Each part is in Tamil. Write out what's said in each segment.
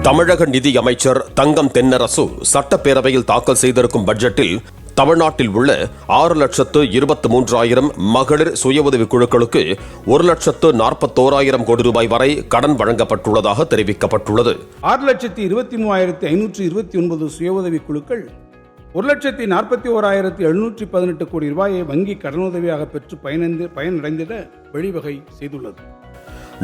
தமிழக நிதி அமைச்சர் தங்கம் தென்னரசு சட்டப்பேரவையில் தாக்கல் செய்திருக்கும் பட்ஜெட்டில் தமிழ்நாட்டில் உள்ள 6,23,000 மகளிர் சுய உதவிக் குழுக்களுக்கு 1,41,000 கோடி ரூபாய் வரை கடன் வழங்கப்பட்டுள்ளதாக தெரிவிக்கப்பட்டுள்ளது. 6,23,529 சுய உதவிக் குழுக்கள் 1,41,718 கோடி ரூபாயை வங்கி கடனுதவியாக பெற்று பயனடைந்திட வழிவகை செய்துள்ளது.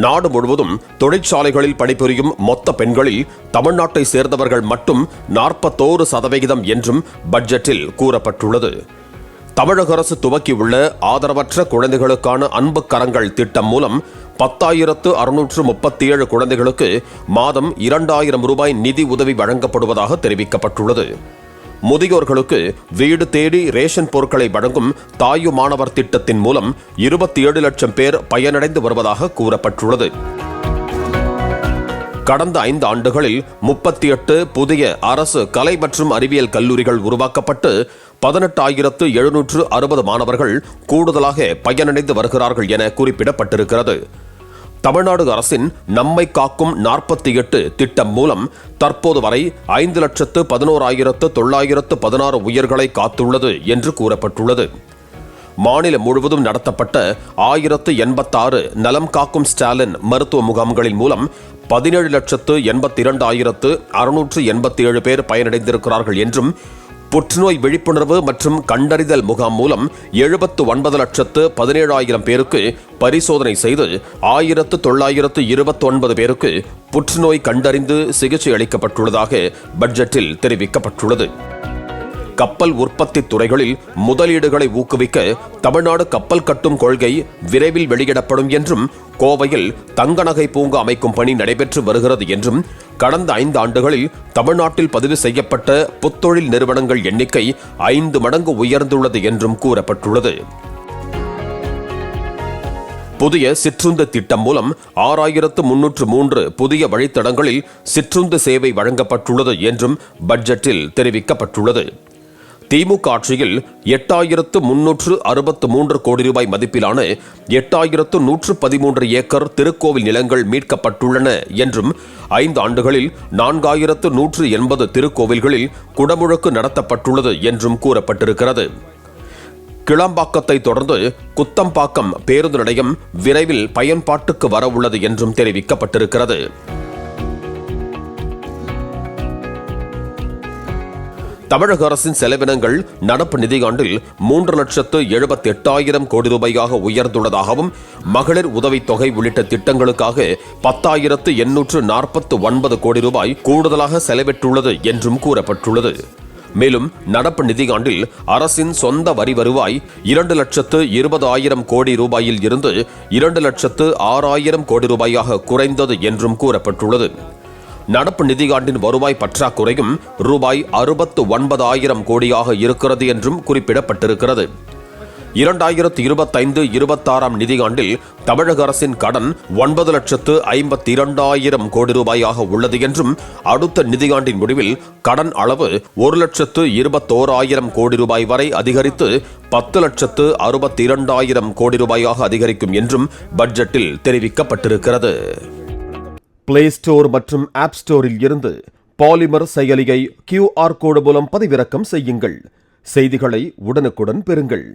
நாடு முழுவதும் தொழிற்சாலைகளில் பணிபுரியும் மொத்த பெண்களில் தமிழ்நாட்டை சேர்ந்தவர்கள் மட்டும் 41% என்றும் பட்ஜெட்டில் கூறப்பட்டுள்ளது. தமிழக அரசு துவக்கியுள்ள ஆதரவற்ற குழந்தைகளுக்கான அன்பு கரங்கள் திட்டம் மூலம் 10,637 குழந்தைகளுக்கு மாதம் 2,000 ரூபாய் நிதி உதவி வழங்கப்படுவதாக தெரிவிக்கப்பட்டுள்ளது. முதியோர்களுக்கு வீடு தேடி ரேஷன் பொருட்களை வழங்கும் தாயு மாணவர் திட்டத்தின் மூலம் 27 லட்சம் பேர் பயனடைந்து வருவதாக கூறப்பட்டுள்ளது. கடந்த 5 ஆண்டுகளில் 38 புதிய அரசு கலை மற்றும் அறிவியல் கல்லூரிகள் உருவாக்கப்பட்டு 18,760 மாணவர்கள் கூடுதலாக பயனடைந்து வருகிறார்கள் என குறிப்பிடப்பட்டிருக்கிறது. தமிழ்நாடு அரசின் நம்மை காக்கும் 48 திட்டம் மூலம் தற்போது வரை 5,11,916 உயிர்களை காத்துள்ளது என்று கூறப்பட்டுள்ளது. மாநிலம் முழுவதும் நடத்தப்பட்ட 1086 நலம் காக்கும் ஸ்டாலின் மருத்துவ முகாம்களின் மூலம் 17,82,687 பேர் பயனடைந்திருக்கிறார்கள் என்றும் புற்றுநோய் விழிப்புணர்வு மற்றும் கண்டறிதல் முகாம் மூலம் 79,17,000 பேருக்கு பரிசோதனை செய்து 1,929 பேருக்கு புற்றுநோய் கண்டறிந்து சிகிச்சை அளிக்கப்பட்டுள்ளதாக பட்ஜெட்டில் தெரிவிக்கப்பட்டுள்ளது. கப்பல் உற்பத்தி துறைகளில் முதலீடுகளை ஊக்குவிக்க தமிழ்நாடு கப்பல் கட்டும் கொள்கை விரைவில் வெளியிடப்படும் என்றும் கோவையில் தங்க நகை பூங்கா அமைக்கும் பணி நடைபெற்று வருகிறது என்றும் கடந்த 5 ஆண்டுகளில் தமிழ்நாட்டில் பதிவு செய்யப்பட்ட புத்தொழில் நிறுவனங்கள் எண்ணிக்கை 5 மடங்கு உயர்ந்துள்ளது என்றும் கூறப்பட்டுள்ளது. புதிய சிற்றுந்து திட்டம் மூலம் 6,303 புதிய வழித்தடங்களில் சிற்றுந்து சேவை வழங்கப்பட்டுள்ளது என்றும் பட்ஜெட்டில் தெரிவிக்கப்பட்டுள்ளது. திமுக ஆட்சியில் 8,363 கோடி ரூபாய் மதிப்பிலான 8,113 ஏக்கர் திருக்கோவில் நிலங்கள் மீட்கப்பட்டுள்ளன என்றும் 5 ஆண்டுகளில் 4,180 திருக்கோவில்களில் குடமுழுக்கு நடத்தப்பட்டுள்ளது என்றும் கூறப்பட்டிருக்கிறது. கிளாம்பாக்கத்தை தொடர்ந்து குத்தம்பாக்கம் பேருந்து நிலையம் விரைவில் பயன்பாட்டுக்கு வரவுள்ளது என்றும் தெரிவிக்கப்பட்டிருக்கிறது. தமிழக அரசின் செலவினங்கள் நடப்பு நிதியாண்டில் 3,78,000 கோடி ரூபாயாக உயர்ந்துள்ளதாகவும் மகளிர் உதவித்தொகை உள்ளிட்ட திட்டங்களுக்காக 10,849 கோடி ரூபாய் கூடுதலாக செலவிட்டுள்ளது என்றும் கூறப்பட்டுள்ளது. மேலும் நடப்பு நிதியாண்டில் அரசின் சொந்த வரி வருவாய் 2,20,000 கோடி ரூபாயில் இருந்து 2,06,000 கோடி ரூபாயாக குறைந்தது என்றும் கூறப்பட்டுள்ளது. நடப்பு நிதியாண்டின் வருவாய் பற்றாக்குறையும் ரூபாய் 69,000 கோடியாக இருக்கிறது என்றும் குறிப்பிடப்பட்டிருக்கிறது. 2025-26 நிதியாண்டில் தமிழக அரசின் கடன் 9,52,000 கோடி ரூபாயாக உள்ளது என்றும் அடுத்த நிதியாண்டின் முடிவில் கடன் அளவு 1,21,000 கோடி ரூபாய் வரை அதிகரித்து 10,62,000 கோடி ரூபாயாக அதிகரிக்கும் என்றும் பட்ஜெட்டில் தெரிவிக்கப்பட்டிருக்கிறது. பிளே ஸ்டோர் மற்றும் ஆப் ஸ்டோரில் இருந்து பாலிமர் செயலியை QR கோடு மூலம் பதிவிறக்கம் செய்யுங்கள். செய்திகளை உடனுக்குடன் பெறுங்கள்.